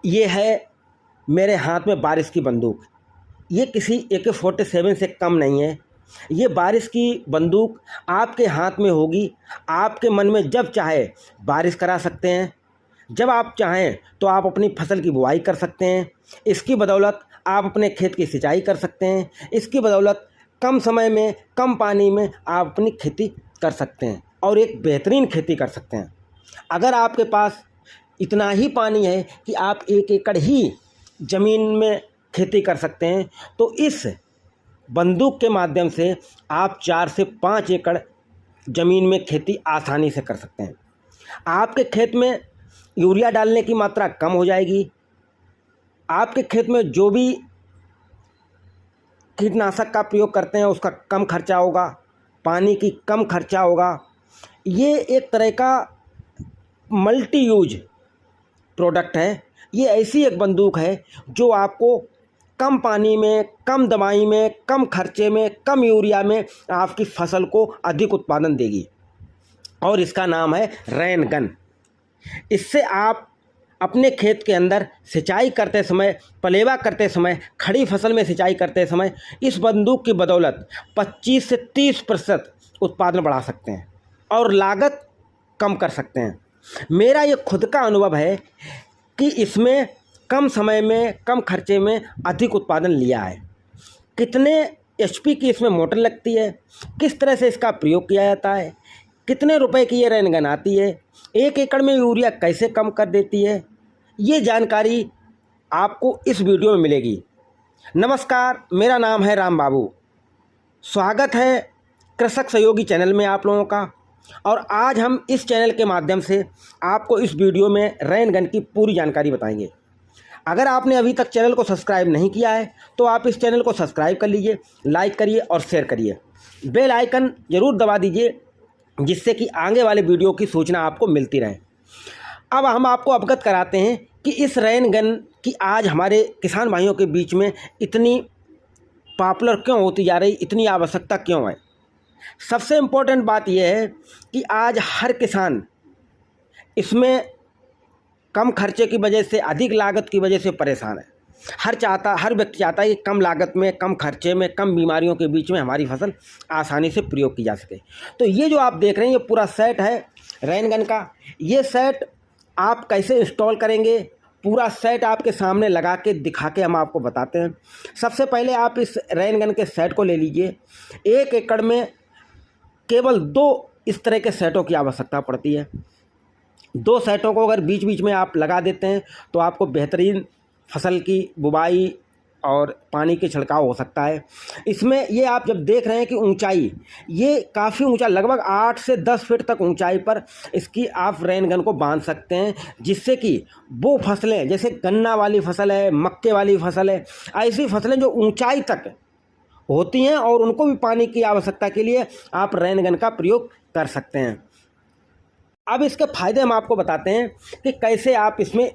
ये है मेरे हाथ में बारिश की बंदूक। ये किसी AK-47 से कम नहीं है। ये बारिश की बंदूक आपके हाथ में होगी। आपके मन में जब चाहे बारिश करा सकते हैं, जब आप चाहें तो आप अपनी फसल की बुआई कर सकते हैं। इसकी बदौलत आप अपने खेत की सिंचाई कर सकते हैं। इसकी बदौलत कम समय में, कम पानी में आप अपनी खेती कर सकते हैं और एक बेहतरीन खेती कर सकते हैं। अगर आपके पास इतना ही पानी है कि आप 1 एकड़ ही ज़मीन में खेती कर सकते हैं, तो इस बंदूक के माध्यम से आप 4 से 5 एकड़ ज़मीन में खेती आसानी से कर सकते हैं। आपके खेत में यूरिया डालने की मात्रा कम हो जाएगी। आपके खेत में जो भी कीटनाशक का प्रयोग करते हैं उसका कम खर्चा होगा, पानी की कम खर्चा होगा। ये एक तरह का मल्टी यूज प्रोडक्ट है। ये ऐसी एक बंदूक है जो आपको कम पानी में, कम दवाई में, कम खर्चे में, कम यूरिया में आपकी फसल को अधिक उत्पादन देगी और इसका नाम है रेन गन। इससे आप अपने खेत के अंदर सिंचाई करते समय, पलेवा करते समय, खड़ी फसल में सिंचाई करते समय इस बंदूक की बदौलत 25 से 30% उत्पादन बढ़ा सकते हैं और लागत कम कर सकते हैं। मेरा ये खुद का अनुभव है कि इसमें कम समय में, कम खर्चे में अधिक उत्पादन लिया है। कितने HP की इसमें मोटर लगती है, किस तरह से इसका प्रयोग किया जाता है, कितने रुपए की ये रेन गन आती है, 1 एकड़ में यूरिया कैसे कम कर देती है, ये जानकारी आपको इस वीडियो में मिलेगी। नमस्कार, मेरा नाम है राम बाबू। स्वागत है कृषक सहयोगी चैनल में आप लोगों का। और आज हम इस चैनल के माध्यम से आपको इस वीडियो में रेन गन की पूरी जानकारी बताएंगे। अगर आपने अभी तक चैनल को सब्सक्राइब नहीं किया है तो आप इस चैनल को सब्सक्राइब कर लीजिए, लाइक करिए और शेयर करिए। बेल आइकन ज़रूर दबा दीजिए जिससे कि आगे वाले वीडियो की सूचना आपको मिलती रहे। अब हम आपको अवगत कराते हैं कि इस रेन गन की आज हमारे किसान भाइयों के बीच में इतनी पॉपुलर क्यों होती जा रही, इतनी आवश्यकता क्यों है। सबसे इम्पोर्टेंट बात यह है कि आज हर किसान इसमें कम खर्चे की वजह से, अधिक लागत की वजह से परेशान है। हर व्यक्ति चाहता है कि कम लागत में, कम खर्चे में, कम बीमारियों के बीच में हमारी फसल आसानी से प्रयोग की जा सके। तो ये जो आप देख रहे हैं ये पूरा सेट है रेन गन का। ये सेट आप कैसे इंस्टॉल करेंगे, पूरा सेट आपके सामने लगा के दिखा के हम आपको बताते हैं। सबसे पहले आप इस रेन गन के सेट को ले लीजिए। 1 एकड़ में केवल 2 इस तरह के सेटों की आवश्यकता पड़ती है। 2 सेटों को अगर बीच बीच में आप लगा देते हैं तो आपको बेहतरीन फसल की बुवाई और पानी के छिड़काव हो सकता है। इसमें ये आप जब देख रहे हैं कि ऊंचाई, ये काफ़ी ऊंचा, लगभग 8 से 10 फीट तक ऊंचाई पर इसकी आप रेन गन को बांध सकते हैं, जिससे कि वो फसलें जैसे गन्ना वाली फसल है, मक्के वाली फसल है, ऐसी फसलें जो ऊंचाई तक होती हैं और उनको भी पानी की आवश्यकता के लिए आप रेन गन का प्रयोग कर सकते हैं। अब इसके फ़ायदे हम आपको बताते हैं कि कैसे आप इसमें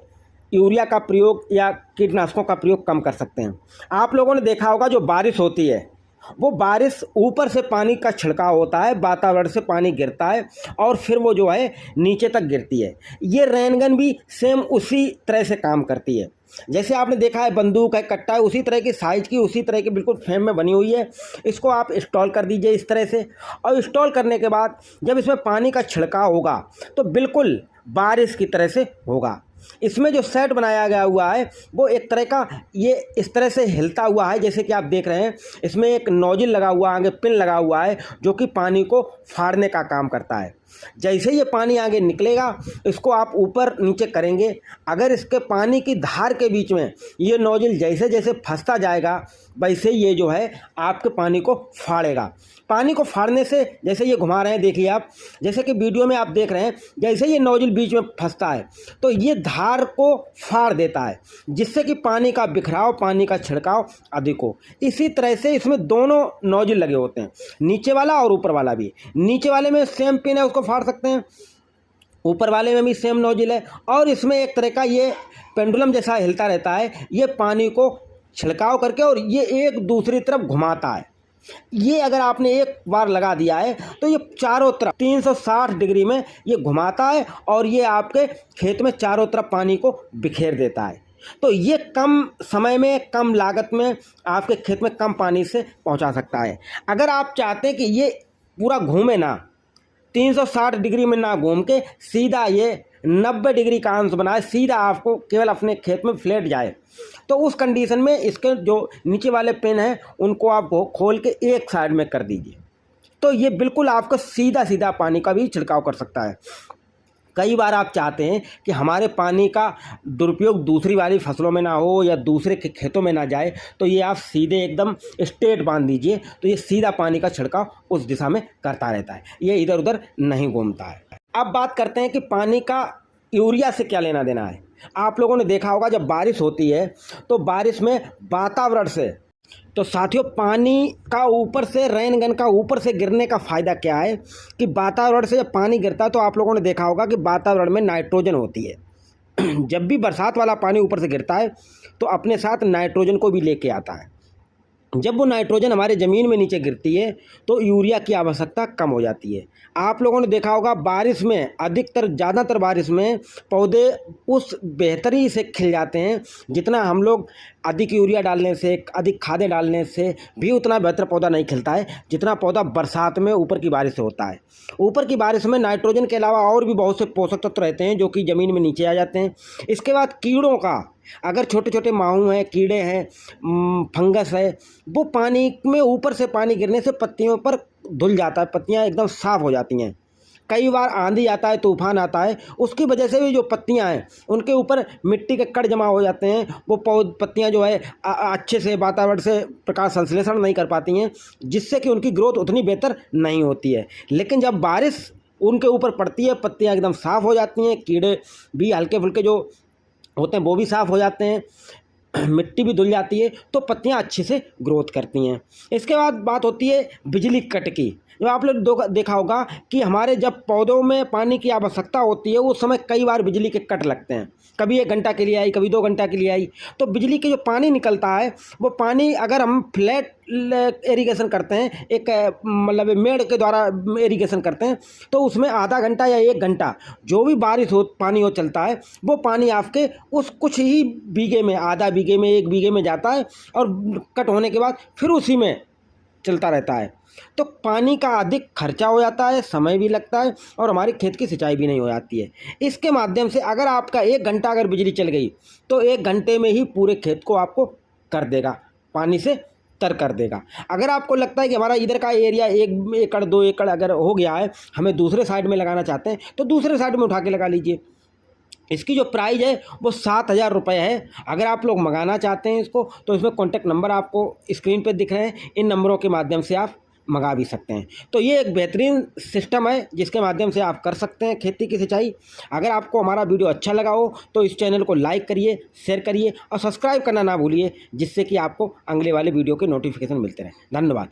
यूरिया का प्रयोग या कीटनाशकों का प्रयोग कम कर सकते हैं। आप लोगों ने देखा होगा जो बारिश होती है वो बारिश ऊपर से पानी का छिड़काव होता है, वातावरण से पानी गिरता है और फिर वो जो है नीचे तक गिरती है। ये रेन गन भी सेम उसी तरह से काम करती है। जैसे आपने देखा है बंदूक है, कट्टा है, उसी तरह की साइज की, उसी तरह की बिल्कुल फ्रेम में बनी हुई है। इसको आप इंस्टॉल कर दीजिए इस तरह से, और इंस्टॉल करने के बाद जब इसमें पानी का छिड़काव होगा तो बिल्कुल बारिश की तरह से होगा। इसमें जो सेट बनाया गया हुआ है वो एक तरह का, ये इस तरह से हिलता हुआ है जैसे कि आप देख रहे हैं। इसमें एक नोजल लगा हुआ, आगे पिन लगा हुआ है जो कि पानी को फाड़ने का काम करता है। जैसे ये पानी आगे निकलेगा इसको आप ऊपर नीचे करेंगे, अगर इसके पानी की धार के बीच में ये नोजल जैसे जैसे फंसता जाएगा वैसे ये जो है आपके पानी को फाड़ेगा। पानी को फाड़ने से, जैसे ये घुमा रहे हैं देखिए आप, जैसे कि वीडियो में आप देख रहे हैं, जैसे ये नोजल बीच में फंसता है तो ये धार को फाड़ देता है जिससे कि पानी का बिखराव, पानी का छिड़काव अधिक हो। इसी तरह से इसमें दोनों नोजल लगे होते हैं, नीचे वाला और ऊपर वाला भी। नीचे वाले में सेम पिन है, उसको फाड़ सकते हैं, ऊपर वाले में भी सेम नोजल है और इसमें एक तरह का ये पेंडुलम जैसा हिलता रहता है। ये पानी को छिड़काव करके और ये एक दूसरी तरफ घुमाता है। ये अगर आपने एक बार लगा दिया है तो ये चारों तरफ 360 डिग्री में ये घुमाता है और ये आपके खेत में चारों तरफ पानी को बिखेर देता है। तो ये कम समय में कम लागत में आपके खेत में कम पानी से पहुंचा सकता है। अगर आप चाहते हैं कि ये पूरा घूमे ना, 360 डिग्री में ना घूम के सीधा ये 90 डिग्री का अंश बनाए, सीधा आपको केवल अपने खेत में फ्लैट जाए, तो उस कंडीशन में इसके जो नीचे वाले पिन हैं उनको आप खोल के एक साइड में कर दीजिए, तो ये बिल्कुल आपको सीधा सीधा पानी का भी छिड़काव कर सकता है। कई बार आप चाहते हैं कि हमारे पानी का दुरुपयोग दूसरी वाली फसलों में ना हो या दूसरे के खेतों में ना जाए, तो ये आप सीधे एकदम स्ट्रेट बांध दीजिए, तो ये सीधा पानी का छिड़काव उस दिशा में करता रहता है, ये इधर उधर नहीं घूमता है। अब बात करते हैं कि पानी का यूरिया से क्या लेना देना है। आप लोगों ने देखा होगा जब बारिश होती है तो बारिश में वातावरण से, तो साथियों पानी का ऊपर से, रेन गन का ऊपर से गिरने का फ़ायदा क्या है कि वातावरण से जब पानी गिरता है तो आप लोगों ने देखा होगा कि वातावरण में नाइट्रोजन होती है। जब भी बरसात वाला पानी ऊपर से गिरता है तो अपने साथ नाइट्रोजन को भी लेके आता है। जब वो नाइट्रोजन हमारे ज़मीन में नीचे गिरती है तो यूरिया की आवश्यकता कम हो जाती है। आप लोगों ने देखा होगा बारिश में अधिकतर, ज़्यादातर बारिश में पौधे उस बेहतरी से खिल जाते हैं जितना हम लोग अधिक यूरिया डालने से, अधिक खादें डालने से भी उतना बेहतर पौधा नहीं खिलता है जितना पौधा बरसात में ऊपर की बारिश से होता है। ऊपर की बारिश में नाइट्रोजन के अलावा और भी बहुत से पोषक तत्व रहते हैं जो कि ज़मीन में नीचे आ जाते हैं। इसके बाद कीड़ों का, अगर छोटे छोटे माहू हैं, कीड़े हैं, फंगस है, वो पानी में ऊपर से पानी गिरने से पत्तियों पर धुल जाता है, पत्तियां एकदम साफ़ हो जाती हैं। कई बार आंधी आता है, तूफान आता है, उसकी वजह से भी जो पत्तियां हैं उनके ऊपर मिट्टी के कण जमा हो जाते हैं, वो पत्तियां जो है अच्छे से वातावरण से प्रकाश संश्लेषण नहीं कर पाती हैं, जिससे कि उनकी ग्रोथ उतनी बेहतर नहीं होती है। लेकिन जब बारिश उनके ऊपर पड़ती है, पत्तियां एकदम साफ़ हो जाती हैं, कीड़े भी हल्के फुल्के जो होते हैं वो भी साफ़ हो जाते हैं, मिट्टी भी धुल जाती है, तो पत्तियां अच्छे से ग्रोथ करती हैं। इसके बाद बात होती है बिजली कट की। जो आप लोग देखा होगा कि हमारे जब पौधों में पानी की आवश्यकता होती है उस समय कई बार बिजली के कट लगते हैं, कभी 1 घंटा के लिए आई, कभी 2 घंटा के लिए आई। तो बिजली के जो पानी निकलता है वो पानी अगर हम फ्लैट इरिगेशन करते हैं, एक मतलब मेड़ के द्वारा इरिगेशन करते हैं, तो उसमें आधा घंटा या 1 घंटा जो भी बारिश हो पानी हो चलता है, वो पानी आपके उस कुछ ही बीघे में, आधा बीघे में, 1 बीघे में जाता है और कट होने के बाद फिर उसी में चलता रहता है। तो पानी का अधिक खर्चा हो जाता है, समय भी लगता है और हमारी खेत की सिंचाई भी नहीं हो जाती है। इसके माध्यम से अगर आपका 1 घंटा अगर बिजली चल गई तो 1 घंटे में ही पूरे खेत को आपको कर देगा, पानी से तर कर देगा। अगर आपको लगता है कि हमारा इधर का एरिया 1 एकड़ 2 एकड़ अगर हो गया है, हमें दूसरे साइड में लगाना चाहते हैं, तो दूसरे साइड में उठा के लगा लीजिए। इसकी जो प्राइस है वो 7,000 रुपये है। अगर आप लोग मंगाना चाहते हैं इसको तो इसमें कॉन्टैक्ट नंबर आपको स्क्रीन पर दिख रहे हैं, इन नंबरों के माध्यम से आप मंगा भी सकते हैं। तो ये एक बेहतरीन सिस्टम है जिसके माध्यम से आप कर सकते हैं खेती की सिंचाई। अगर आपको हमारा वीडियो अच्छा लगा हो तो इस चैनल को लाइक करिए, शेयर करिए और सब्सक्राइब करना ना भूलिए, जिससे कि आपको अगले वाले वीडियो के नोटिफिकेशन मिलते रहें। धन्यवाद।